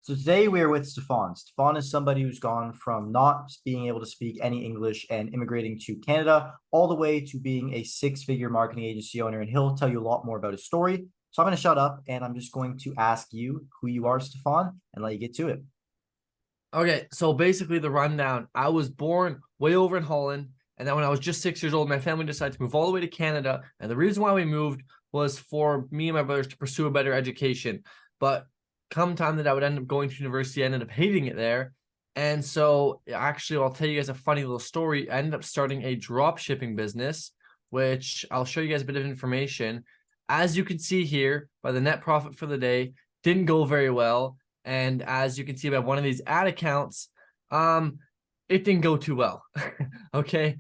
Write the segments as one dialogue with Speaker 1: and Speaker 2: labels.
Speaker 1: So today we are with Stefan. Stefan is somebody who's gone from not being able to speak any English and immigrating to Canada, all the way to being a six-figure marketing agency owner. And he'll tell you a lot more about his story. So I'm going to shut up and I'm just going to ask you who you are, Stefan, and let you get to it.
Speaker 2: Okay, so basically the rundown. I was born way over in Holland, and then when I was just 6 years old, my family decided to move all the way to Canada. And the reason why we moved was for me and my brothers to pursue a better education. But come time that I would end up going to university, I ended up hating it there. And so actually, I'll tell you guys a funny little story. I ended up starting a drop shipping business, which I'll show you guys a bit of information. As you can see here, by the net profit for the day, didn't go very well. And as you can see by one of these ad accounts, it didn't go too well. Okay.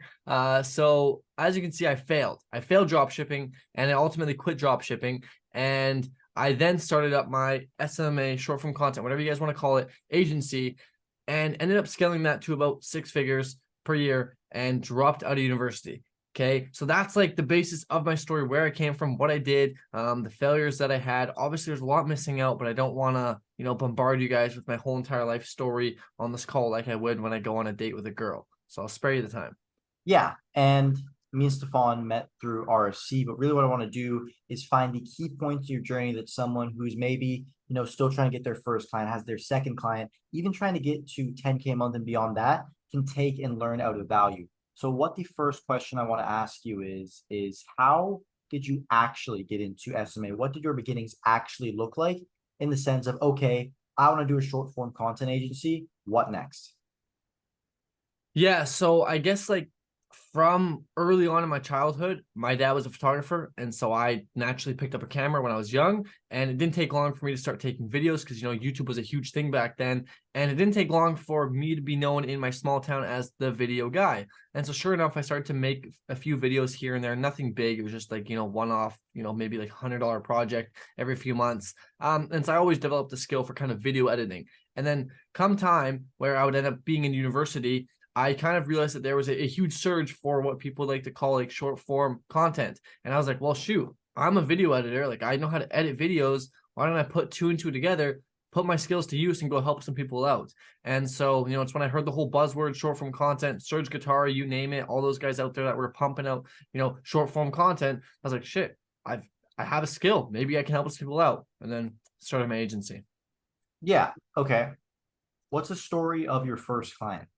Speaker 2: So as you can see, I failed. I failed drop shipping and I ultimately quit drop shipping. And I then started up my SMMA, short form content, whatever you guys want to call it, agency, and ended up scaling that to about 6 figures per year and dropped out of university. Okay, so that's like the basis of my story, where I came from, what I did, the failures that I had. Obviously, there's a lot missing out, but I don't want to, bombard you guys with my whole entire life story on this call like I would when I go on a date with a girl. So I'll spare you the time.
Speaker 1: Yeah, and me and Stefan met through RFC, but really what I want to do is find the key points of your journey that someone who's maybe, still trying to get their first client, has their second client, even trying to get to 10K a month and beyond that, can take and learn out of value. So what the first question I want to ask you is how did you actually get into SMA? What did your beginnings actually look like in the sense of, okay, I want to do a short form content agency. What next?
Speaker 2: Yeah, so I guess like from early on in my childhood, my dad was a photographer, and so I naturally picked up a camera when I was young. And it didn't take long for me to start taking videos because YouTube was a huge thing back then. And it didn't take long for me to be known in my small town as the video guy. And so sure enough, I started to make a few videos here and there, nothing big. It was just like, one-off, maybe like $100 project every few months. And so I always developed the skill for kind of video editing. And then come time where I would end up being in university, I kind of realized that there was a huge surge for what people like to call like short form content. And I was like, well, shoot, I'm a video editor. Like I know how to edit videos. Why don't I put two and two together, put my skills to use and go help some people out? And so, it's when I heard the whole buzzword short form content, Surge Guitar, you name it, all those guys out there that were pumping out, short form content. I was like, shit, I have a skill. Maybe I can help some people out. And then started my agency.
Speaker 1: Yeah. Okay. What's the story of your first client?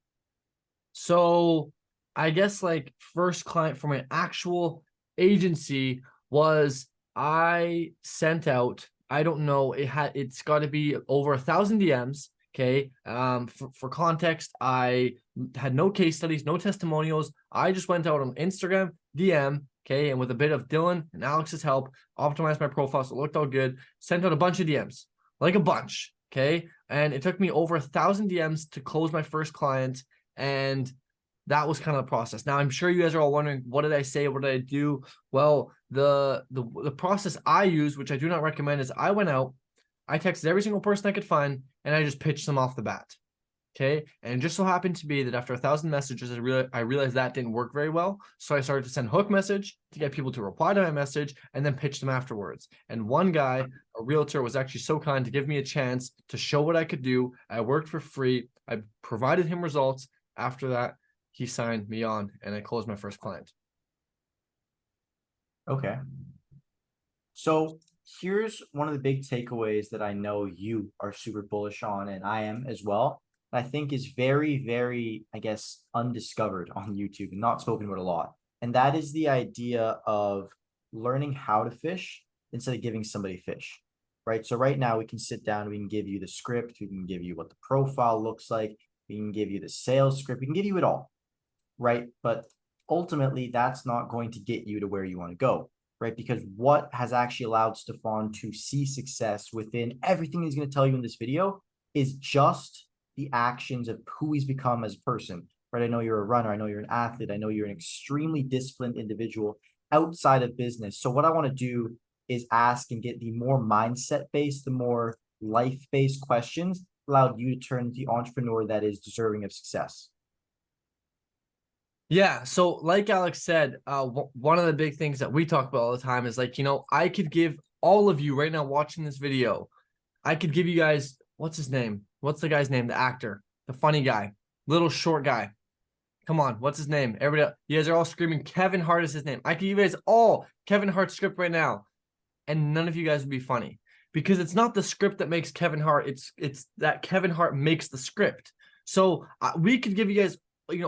Speaker 2: So I guess like first client for my actual agency was I sent out, I don't know, it's got to be over 1,000 DMs. Okay. For context, I had no case studies, no testimonials. I just went out on Instagram, DM, okay, and with a bit of Dylan and Alex's help, optimized my profile so it looked all good, sent out a bunch of DMs, like a bunch. Okay. And it took me over 1,000 DMs to close my first client. And that was kind of the process. Now I'm sure you guys are all wondering, what did I say? What did I do? Well, the process I use, which I do not recommend, is I went out, I texted every single person I could find, and I just pitched them off the bat. Okay. And it just so happened to be that after 1,000 messages, I realized that didn't work very well. So I started to send hook message to get people to reply to my message and then pitch them afterwards. And one guy, a realtor, was actually so kind to give me a chance to show what I could do. I worked for free. I provided him results. After that, he signed me on and I closed my first client.
Speaker 1: Okay. So here's one of the big takeaways that I know you are super bullish on, and I am as well. I think is very, very, I guess, undiscovered on YouTube and not spoken about a lot. And that is the idea of learning how to fish instead of giving somebody fish, right? So right now we can sit down, we can give you the script, we can give you what the profile looks like, we can give you the sales script, we can give you it all, right? But ultimately, that's not going to get you to where you want to go, right? Because what has actually allowed Stefan to see success within everything he's going to tell you in this video is just the actions of who he's become as a person, right? I know you're a runner. I know you're an athlete. I know you're an extremely disciplined individual outside of business. So what I want to do is ask and get the more mindset-based, the more life-based questions allowed you to turn the entrepreneur that is deserving of success.
Speaker 2: Yeah. So like Alex said, one of the big things that we talk about all the time is like, I could give all of you right now watching this video, I could give you guys what's his name? What's the guy's name? The actor, the funny guy, little short guy. Come on, what's his name? Everybody, you guys are all screaming Kevin Hart is his name. I can give you guys all Kevin Hart's script right now, and none of you guys would be funny because it's not the script that makes Kevin Hart. It's that Kevin Hart makes the script. So we could give you guys,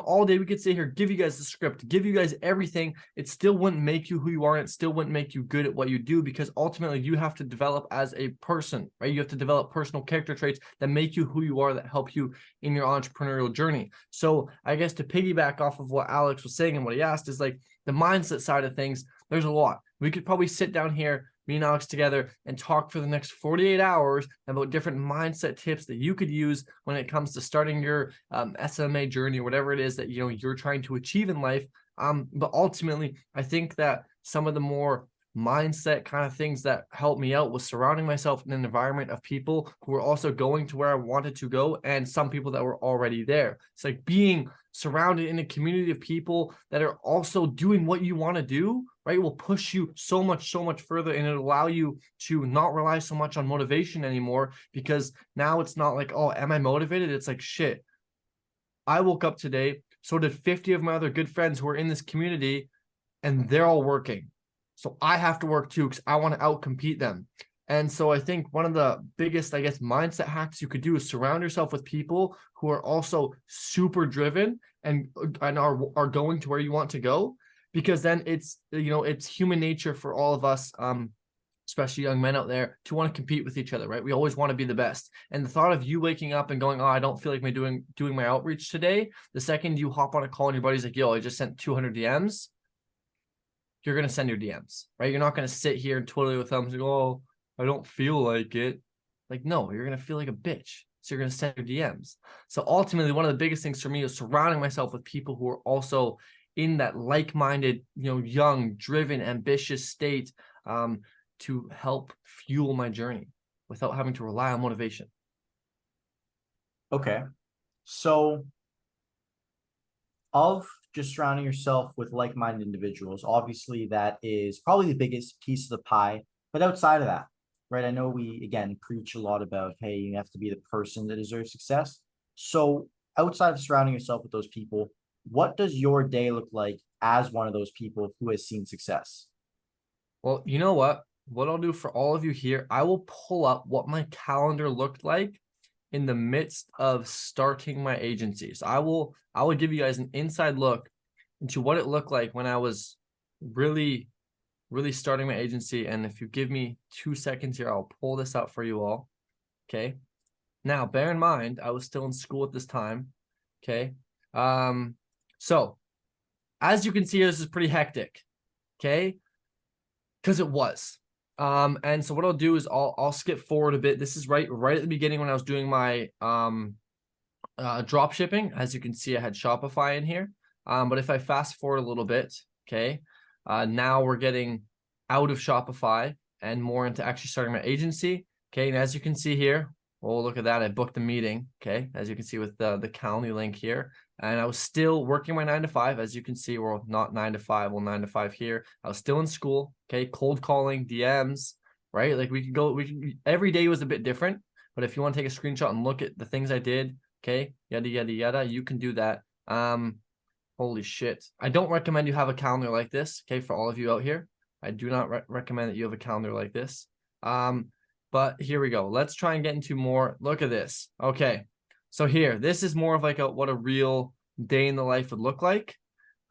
Speaker 2: all day we could sit here, give you guys the script, give you guys everything. It still wouldn't make you who you are. And it still wouldn't make you good at what you do, because ultimately you have to develop as a person, right? You have to develop personal character traits that make you who you are, that help you in your entrepreneurial journey. So I guess to piggyback off of what Alex was saying and what he asked is like the mindset side of things, there's a lot. We could probably sit down here, me and Alex together, and talk for the next 48 hours about different mindset tips that you could use when it comes to starting your SMMA journey or whatever it is that you're trying to achieve in life. But ultimately, I think that some of the more mindset kind of things that helped me out was surrounding myself in an environment of people who were also going to where I wanted to go, and some people that were already there. It's like being surrounded in a community of people that are also doing what you want to do, right? Will push you so much further, and it'll allow you to not rely so much on motivation anymore, because now it's not like, oh, am I motivated? It's like, shit, I woke up today, so did 50 of my other good friends who are in this community, and they're all working. So I have to work too, because I want to outcompete them. And so I think one of the biggest, I guess, mindset hacks you could do is surround yourself with people who are also super driven and are going to where you want to go, because then it's human nature for all of us, especially young men out there, to want to compete with each other, right? We always want to be the best. And the thought of you waking up and going, oh, I don't feel like me doing my outreach today, the second you hop on a call and your buddy's like, yo, I just sent 200 DMs, you're going to send your DMs, right? You're not going to sit here and twiddle your thumbs and go, oh, I don't feel like it. Like, no, you're going to feel like a bitch. So you're going to send your DMs. So ultimately, one of the biggest things for me is surrounding myself with people who are also in that like-minded, young, driven, ambitious state, to help fuel my journey without having to rely on motivation.
Speaker 1: Okay. So of just surrounding yourself with like-minded individuals, obviously that is probably the biggest piece of the pie. But outside of that, right, I know we, again, preach a lot about, hey, you have to be the person that deserves success. So outside of surrounding yourself with those people, what does your day look like as one of those people who has seen success?
Speaker 2: Well, you know what? What I'll do for all of you here, I will pull up what my calendar looked like in the midst of starting my agency. So I will give you guys an inside look into what it looked like when I was really starting my agency. And if you give me 2 seconds here, I'll pull this out for you all. Okay. Now, bear in mind, I was still in school at this time. Okay. So as you can see, this is pretty hectic. Okay. Because it was. And so what I'll do is I'll skip forward a bit. This is right at the beginning when I was doing my drop shipping. As you can see, I had Shopify in here. But if I fast forward a little bit, okay, now we're getting out of Shopify and more into actually starting my agency. Okay, and as you can see here, oh, look at that, I booked a meeting. Okay, as you can see with the Calendly link here. And I was still working my 9 to 5. As you can see, we're not 9 to 5, well, 9 to 5 here. I was still in school, okay, cold calling, DMs, right? Like every day was a bit different. But if you want to take a screenshot and look at the things I did, okay, yada, yada, yada, you can do that. Holy shit. I don't recommend you have a calendar like this, okay, for all of you out here. I do not recommend that you have a calendar like this. But here we go. Let's try and get into more. Look at this. Okay. So here, this is more of like what a real day in the life would look like.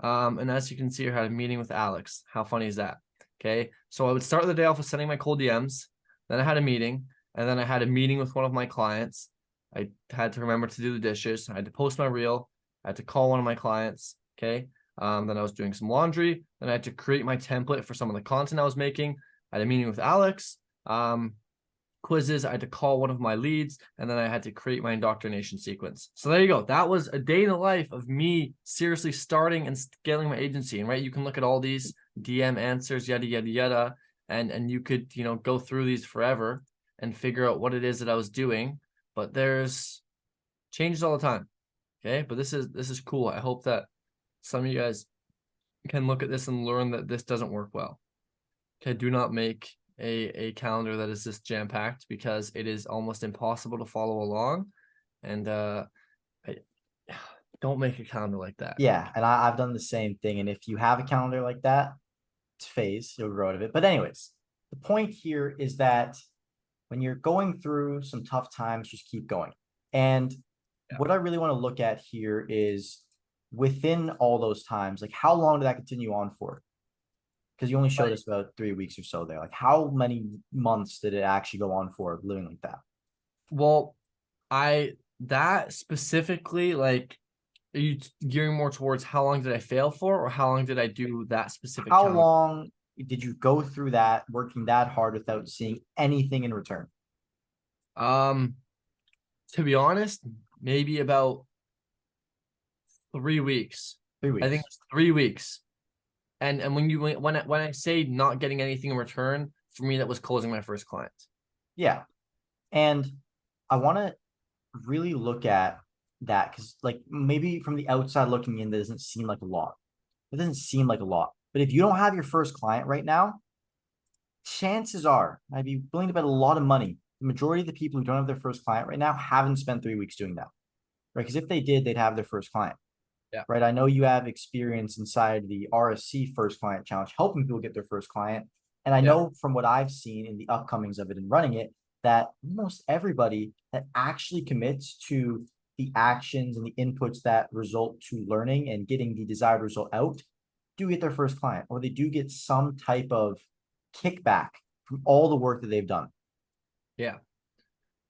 Speaker 2: And as you can see, I had a meeting with Alex. How funny is that? Okay. So I would start the day off with sending my cold DMs. Then I had a meeting. And then I had a meeting with one of my clients. I had to remember to do the dishes. I had to post my reel. I had to call one of my clients. Okay. Then I was doing some laundry. Then I had to create my template for some of the content I was making. I had a meeting with Alex. Quizzes, I had to call one of my leads, and then I had to create my indoctrination sequence. So there you go. That was a day in the life of me seriously starting and scaling my agency. And right, you can look at all these DM answers, yada, yada, yada, and you could, go through these forever and figure out what it is that I was doing. But there's changes all the time. Okay. But this is cool. I hope that some of you guys can look at this and learn that this doesn't work well. Okay. Do not make a calendar that is just jam-packed because it is almost impossible to follow along. And I, don't make a calendar like that.
Speaker 1: Yeah, and I've done the same thing. And if you have a calendar like that, it's phase, you'll grow out of it. But anyways, the point here is that when you're going through some tough times, just keep going. And
Speaker 2: Yeah.
Speaker 1: what I really want to look at here is within all those times, like how long did that continue on for? Because you only showed us about 3 weeks or so there. Like how many months did it actually go on for living like that?
Speaker 2: Well, that specifically, like, are you gearing more towards how long did I fail for, or how long did I do that specific
Speaker 1: How
Speaker 2: challenge?
Speaker 1: long did you go through that working that hard without seeing anything in return?
Speaker 2: Um, to be honest, maybe about 3 weeks.
Speaker 1: 3 weeks.
Speaker 2: I think it's 3 weeks. And when I say not getting anything in return, for me that was closing my first client.
Speaker 1: Yeah. And I want to really look at that because, like, maybe from the outside looking in, that doesn't seem like a lot. It doesn't seem like a lot. But if you don't have your first client right now, chances are, I'd be willing to bet a lot of money. The majority of the people who don't have their first client right now haven't spent 3 weeks doing that, right? Because if they did, they'd have their first client.
Speaker 2: Yeah.
Speaker 1: Right. I know you have experience inside the RSC First Client Challenge, helping people get their first client. And I
Speaker 2: Yeah.
Speaker 1: know from what I've seen in the upcomings of it and running it, that almost everybody that actually commits to the actions and the inputs that result to learning and getting the desired result out do get their first client, or they do get some type of kickback from all the work that they've done.
Speaker 2: Yeah.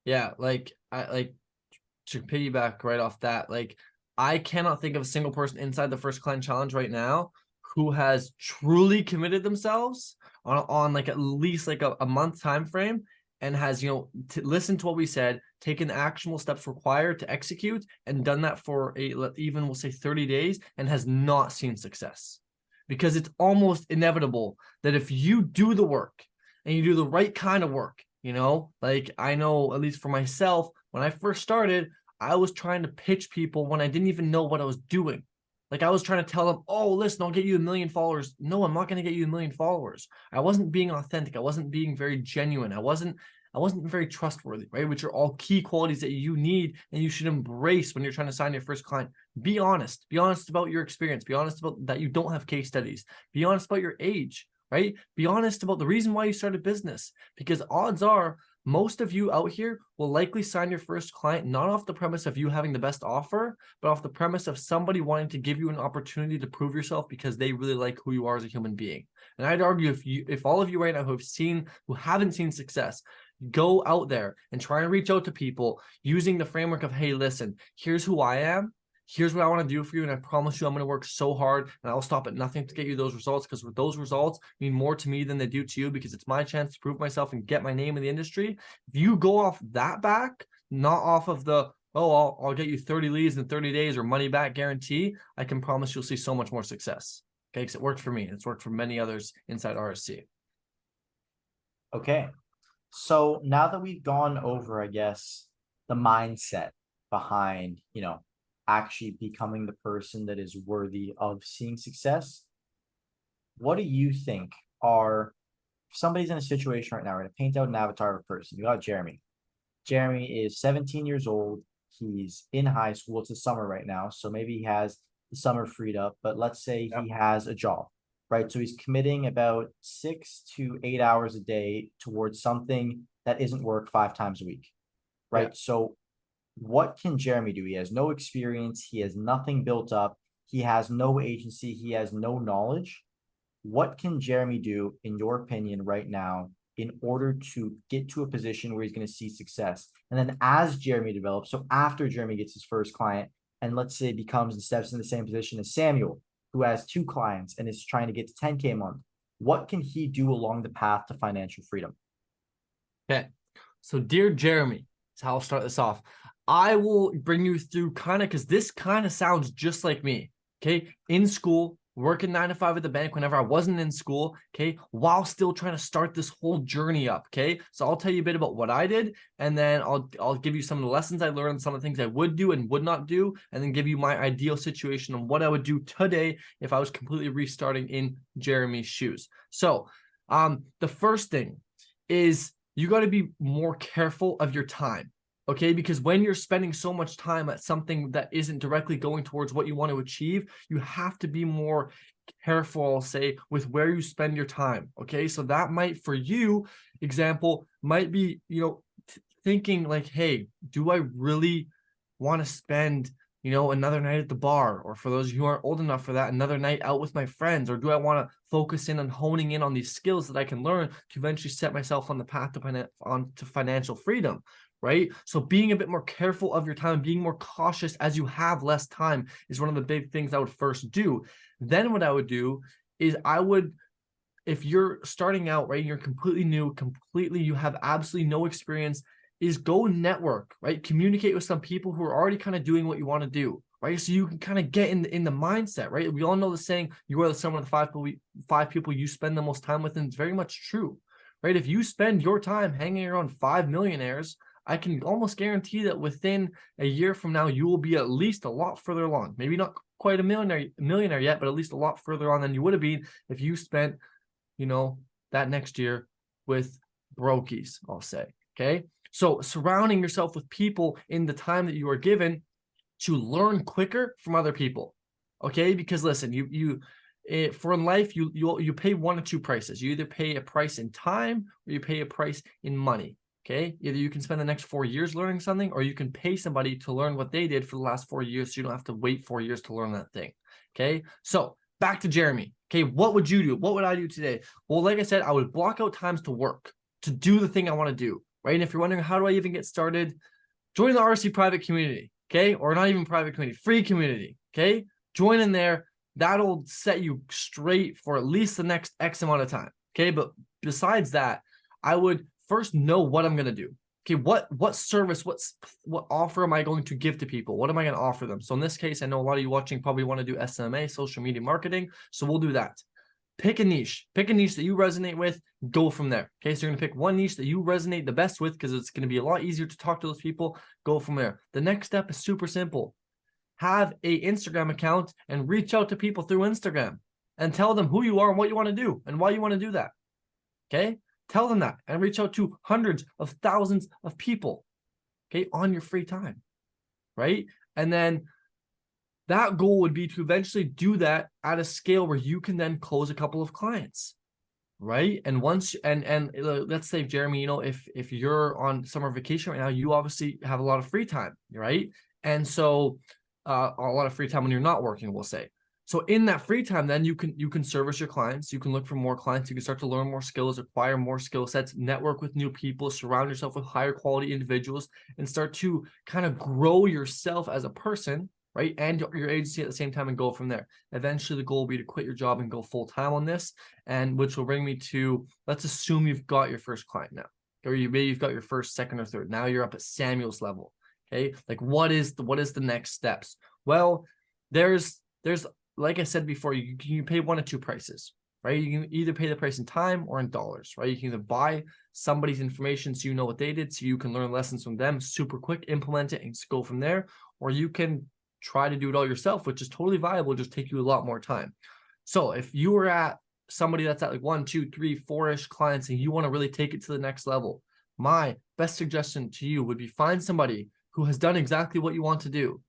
Speaker 2: Yeah. Like, I like to piggyback right off that. Like, I cannot think of a single person inside the First Client Challenge right now who has truly committed themselves on like at least like a month time frame, and has, listened to what we said, taken the actionable steps required to execute, and done that for even we'll say 30 days, and has not seen success. Because it's almost inevitable that if you do the work and you do the right kind of work, like, I know, at least for myself, when I first started, I was trying to pitch people when I didn't even know what I was doing. Like, I was trying to tell them, oh, listen, I'll get you 1 million followers. No, I'm not going to get you 1 million followers. I wasn't being authentic. I wasn't being very genuine. I wasn't very trustworthy, right? Which are all key qualities that you need and you should embrace when you're trying to sign your first client. Be honest. Be honest about your experience. Be honest about that you don't have case studies. Be honest about your age, right? Be honest about the reason why you started business, because odds are most of you out here will likely sign your first client not off the premise of you having the best offer, but off the premise of somebody wanting to give you an opportunity to prove yourself because they really like who you are as a human being. And I'd argue if all of you right now who haven't seen success, go out there and try and reach out to people using the framework of, hey, listen, here's who I am. Here's what I want to do for you. And I promise you, I'm going to work so hard and I'll stop at nothing to get you those results, because with those results mean more to me than they do to you, because it's my chance to prove myself and get my name in the industry. If you go off that back, not off of the, oh, I'll get you 30 leads in 30 days or money back guarantee, I can promise you'll see so much more success. Okay. Because it worked for me. It's worked for many others inside RSC.
Speaker 1: Okay. So now that we've gone over, I guess, the mindset behind, actually becoming the person that is worthy of seeing success, what do you think are, if somebody's in a situation right now, we're going to paint out an avatar of a person. You got Jeremy. Jeremy is 17 years old. He's in high school. It's the summer right now. So maybe he has the summer freed up, but let's say he has a job, right? So he's committing about 6 to 8 hours a day towards something that isn't work 5 times a week, right?
Speaker 2: Yeah.
Speaker 1: So what can Jeremy do? He has no experience. He has nothing built up. He has no agency. He has no knowledge. What can Jeremy do, in your opinion, right now, in order to get to a position where he's going to see success? And then as Jeremy develops, so after Jeremy gets his first client, and let's say becomes and steps in the same position as Samuel, who has 2 clients and is trying to get to 10K a month, what can he do along the path to financial freedom?
Speaker 2: Okay. So, dear Jeremy, that's how I'll start this off. I will bring you through kind of, because this kind of sounds just like me. Okay. In school, working 9 to 5 at the bank whenever I wasn't in school. Okay. While still trying to start this whole journey up. Okay. So I'll tell you a bit about what I did, and then I'll give you some of the lessons I learned, some of the things I would do and would not do, and then give you my ideal situation on what I would do today if I was completely restarting in Jeremy's shoes. So, the first thing is you got to be more careful of your time. Okay, because when you're spending so much time at something that isn't directly going towards what you want to achieve, you have to be more careful, I'll say, with where you spend your time. Okay, so that might, for you, example, might be, thinking like, hey, do I really want to spend, another night at the bar? Or for those who aren't old enough for that, another night out with my friends? Or do I want to focus in on honing in on these skills that I can learn to eventually set myself on the path to financial freedom? Right? So being a bit more careful of your time, being more cautious as you have less time is one of the big things I would first do. Then what I would do is if you're starting out, right, you're completely new, you have absolutely no experience, is go network, right? Communicate with some people who are already kind of doing what you want to do, right? So you can kind of get in the mindset, right? We all know the saying, you are the sum of the five people you spend the most time with, and it's very much true, right? If you spend your time hanging around 5 millionaires, I can almost guarantee that within a year from now, you will be at least a lot further along. Maybe not quite a millionaire yet, but at least a lot further on than you would have been if you spent, that next year with brokies, I'll say. Okay. So surrounding yourself with people in the time that you are given to learn quicker from other people. Okay. Because listen, for in life, you pay one of two prices. You either pay a price in time or you pay a price in money. Okay. Either you can spend the next 4 years learning something, or you can pay somebody to learn what they did for the last 4 years. So you don't have to wait 4 years to learn that thing. Okay. So back to Jeremy. Okay. What would you do? What would I do today? Well, like I said, I would block out times to work, to do the thing I want to do. Right. And if you're wondering, how do I even get started? Join the RC private community. Okay. Or not even private community, free community. Okay. Join in there. That'll set you straight for at least the next X amount of time. Okay. But besides that, I would first know what I'm going to do. Okay, what service, what offer am I going to give to people? What am I going to offer them? So in this case, I know a lot of you watching probably want to do SMMA, social media marketing. So we'll do that. Pick a niche that you resonate with, go from there. Okay, so you're going to pick one niche that you resonate the best with, because it's going to be a lot easier to talk to those people. Go from there. The next step is super simple. Have a Instagram account and reach out to people through Instagram and tell them who you are and what you want to do and why you want to do that. Okay. Tell them that and reach out to hundreds of thousands of people, okay, on your free time, right? And then that goal would be to eventually do that at a scale where you can then close a couple of clients, right? And once, and let's say, Jeremy, if you're on summer vacation right now, you obviously have a lot of free time, right? And so a lot of free time when you're not working, we'll say. So in that free time, then you can service your clients. You can look for more clients. You can start to learn more skills, acquire more skill sets, network with new people, surround yourself with higher quality individuals, and start to kind of grow yourself as a person, right? And your agency at the same time, and go from there. Eventually, the goal will be to quit your job and go full time on this, and which will bring me to, let's assume you've got your first client now, or you've got your first, second, or third. Now you're up at Samuel's level. Okay, like what is the next steps? Well, there's like I said before, you can pay one of two prices, right? You can either pay the price in time or in dollars, right? You can either buy somebody's information so you know what they did, so you can learn lessons from them super quick, implement it, and go from there. Or you can try to do it all yourself, which is totally viable, just take you a lot more time. So if you were at somebody that's at like 1, 2, 3, 4-ish clients, and you want to really take it to the next level, my best suggestion to you would be find somebody who has done exactly what you want to do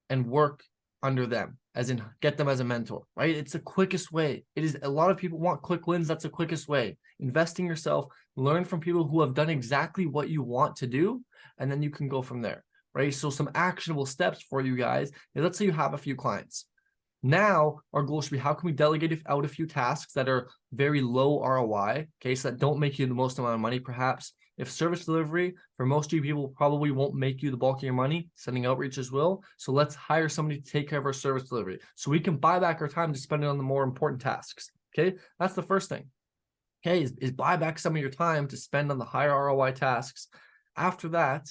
Speaker 2: and work under them, as in get them as a mentor, right? It's the quickest way. It is, a lot of people want quick wins. That's the quickest way. Invest in yourself, learn from people who have done exactly what you want to do, and then you can go from there, right? So some actionable steps for you guys. Let's say you have a few clients. Now our goal should be, how can we delegate out a few tasks that are very low ROI, okay, so that don't make you the most amount of money perhaps. If service delivery, for most of you people, probably won't make you the bulk of your money, sending outreaches will. So let's hire somebody to take care of our service delivery, so we can buy back our time to spend it on the more important tasks. Okay, that's the first thing. Okay, is buy back some of your time to spend on the higher ROI tasks. After that,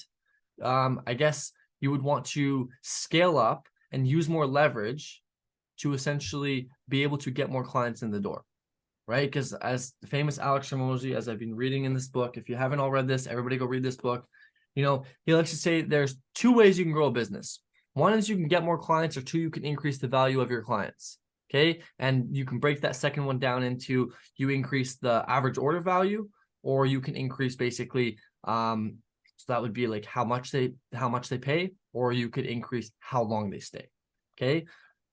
Speaker 2: I guess you would want to scale up and use more leverage to essentially be able to get more clients in the door. Right? Because as the famous Alex Hormozi, as I've been reading in this book, if you haven't all read this, everybody go read this book. He likes to say there's two ways you can grow a business. One is you can get more clients, or two, you can increase the value of your clients. Okay. And you can break that second one down into, you increase the average order value, or you can increase basically so that would be like how much they pay, or you could increase how long they stay. Okay.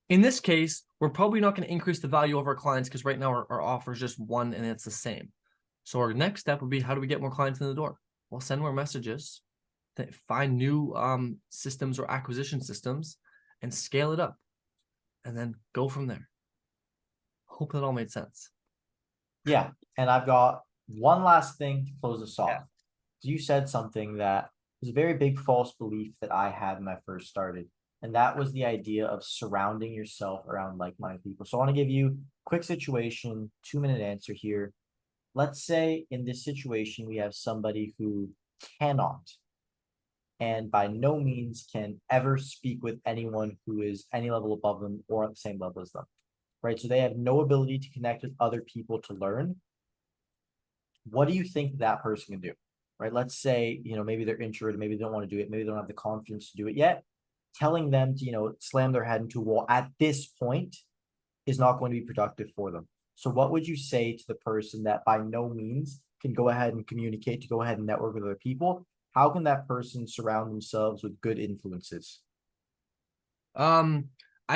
Speaker 2: In this case, we're probably not going to increase the value of our clients because right now our offer is just one and it's the same. So our next step would be, how do we get more clients in the door? Well, send more messages, find new systems or acquisition systems, and scale it up, and then go from there. Hope that all made sense.
Speaker 1: Yeah, and I've got one last thing to close this off. You said something that was a very big false belief that I had when I first started, and that was the idea of surrounding yourself around like-minded people. So I want to give you a quick situation, 2-minute answer here. Let's say in this situation, we have somebody who cannot and by no means can ever speak with anyone who is any level above them or at the same level as them, right? So they have no ability to connect with other people to learn. What do you think that person can do, right? Let's say, maybe they're introverted, maybe they don't want to do it, maybe they don't have the confidence to do it yet. Telling them to, slam their head into a wall at this point is not going to be productive for them. So what would you say to the person that by no means can go ahead and communicate, to go ahead and network with other people? How can that person surround themselves with good influences?
Speaker 2: I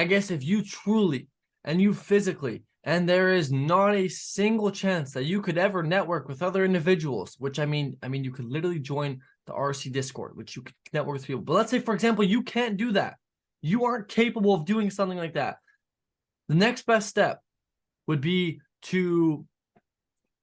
Speaker 2: guess if you truly and you physically, and there is not a single chance that you could ever network with other individuals, which I mean, you could literally join the RC Discord, which you could network with people. But let's say, for example, you can't do that. You aren't capable of doing something like that. The next best step would be to,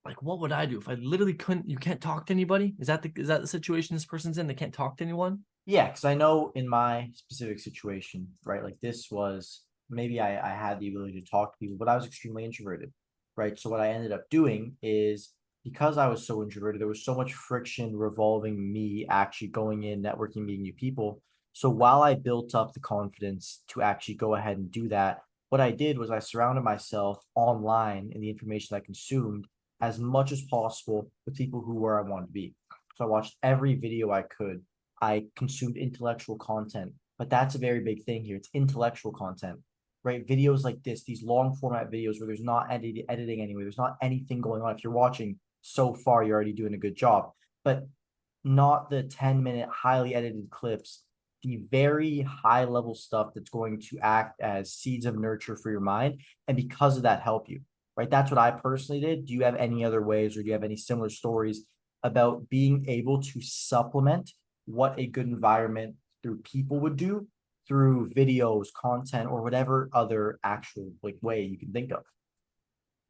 Speaker 2: like, what would I do if I literally couldn't? You can't talk to anybody. Is that the situation this person's in? They can't talk to anyone.
Speaker 1: Yeah, because I know in my specific situation, right, like this was maybe I had the ability to talk to people, but I was extremely introverted, right? So what I ended up doing is, because I was so introverted, there was so much friction revolving me actually going in, networking, meeting new people. So while I built up the confidence to actually go ahead and do that, what I did was I surrounded myself online in the information I consumed as much as possible with people who were I wanted to be. So I watched every video I could. I consumed intellectual content, but that's a very big thing here. It's intellectual content, right? Videos like this, these long format videos where there's not editing anywhere, there's not anything going on. If you're watching so far, you're already doing a good job, but not the 10-minute highly edited clips, the very high level stuff that's going to act as seeds of nurture for your mind. And because of that, help you, right? That's what I personally did. Do you have any other ways, or do you have any similar stories about being able to supplement what a good environment through people would do through videos, content, or whatever other actual way you can think of?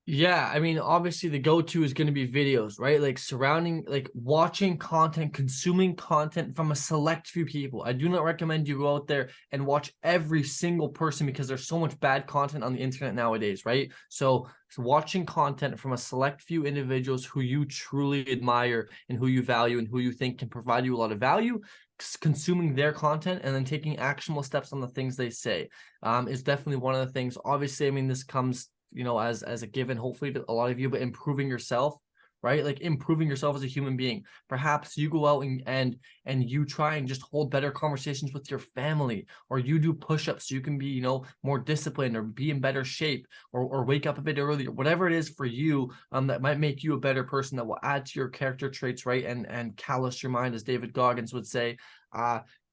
Speaker 2: Yeah, I mean, obviously the go-to is going to be videos, right? Like watching content, consuming content from a select few people. I do not recommend you go out there and watch every single person, because there's so much bad content on the internet nowadays, right? So watching content from a select few individuals who you truly admire and who you value and who you think can provide you a lot of value, consuming their content and then taking actionable steps on the things they say is definitely one of the things. Obviously, I mean, this comes as a given, hopefully, to a lot of you, but improving yourself, right? Like improving yourself as a human being. Perhaps you go out and you try and just hold better conversations with your family, or you do push-ups so you can be, more disciplined, or be in better shape, or wake up a bit earlier, whatever it is for you, that might make you a better person, that will add to your character traits, right? And callous your mind, as David Goggins would say.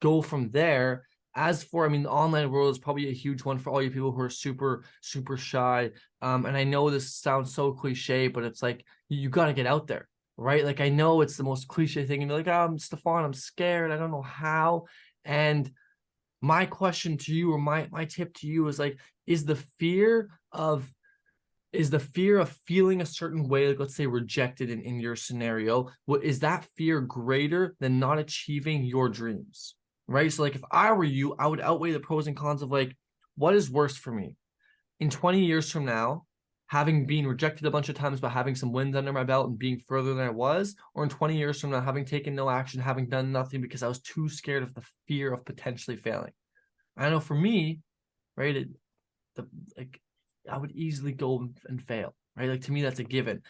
Speaker 2: Go from there. As for, the online world is probably a huge one for all you people who are super, super shy. And I know this sounds so cliche, but it's like, you got to get out there, right? Like, I know it's the most cliche thing. And you're like, oh, I'm Stefan, I'm scared, I don't know how. And my question to you, or my tip to you is, like, is the fear of feeling a certain way, like let's say rejected in your scenario, is that fear greater than not achieving your dreams? Right? So like, if I were you, I would outweigh the pros and cons of, like, what is worse for me in 20 years from now, having been rejected a bunch of times, but having some wins under my belt and being further than I was, or in 20 years from now, having taken no action, having done nothing because I was too scared of the fear of potentially failing. I know for me, right, I would easily go and fail, right? Like, to me, that's a given.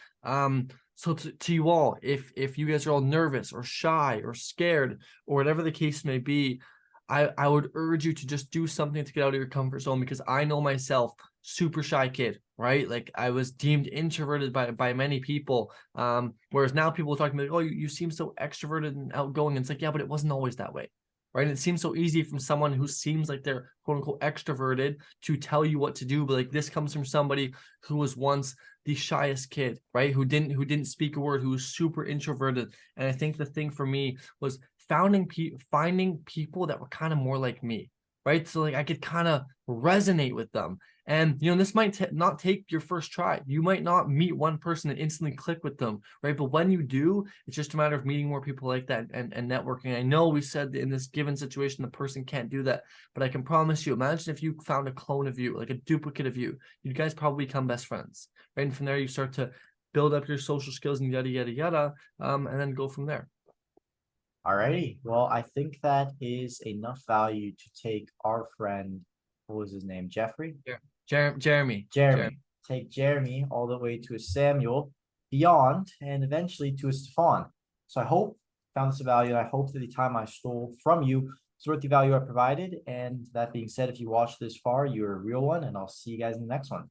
Speaker 2: So to you all, if you guys are all nervous or shy or scared or whatever the case may be, I would urge you to just do something to get out of your comfort zone, because I know myself, super shy kid, right? Like I was deemed introverted by many people. Whereas now people talk to me like, oh, you seem so extroverted and outgoing. And it's like, yeah, but it wasn't always that way. Right. And it seems so easy from someone who seems like they're quote unquote extroverted to tell you what to do. But like this comes from somebody who was once the shyest kid, right? Who didn't speak a word, who was super introverted. And I think the thing for me was finding people that were kind of more like me, right? So like I could kind of resonate with them. And this might not take your first try. You might not meet one person and instantly click with them, right? But when you do, it's just a matter of meeting more people like that and networking. I know we said in this given situation the person can't do that, but I can promise you, imagine if you found a clone of you, like a duplicate of you, you guys probably become best friends, right? And from there you start to build up your social skills and yada yada yada, and then go from there.
Speaker 1: Alrighty. Well, I think that is enough value to take our friend, what was his name? Jeffrey?
Speaker 2: Jeremy.
Speaker 1: Jeremy. Take Jeremy all the way to a Samuel, beyond, and eventually to a Stefan. So I hope found this value. I hope that the time I stole from you is worth the value I provided. And that being said, if you watched this far, you're a real one, and I'll see you guys in the next one.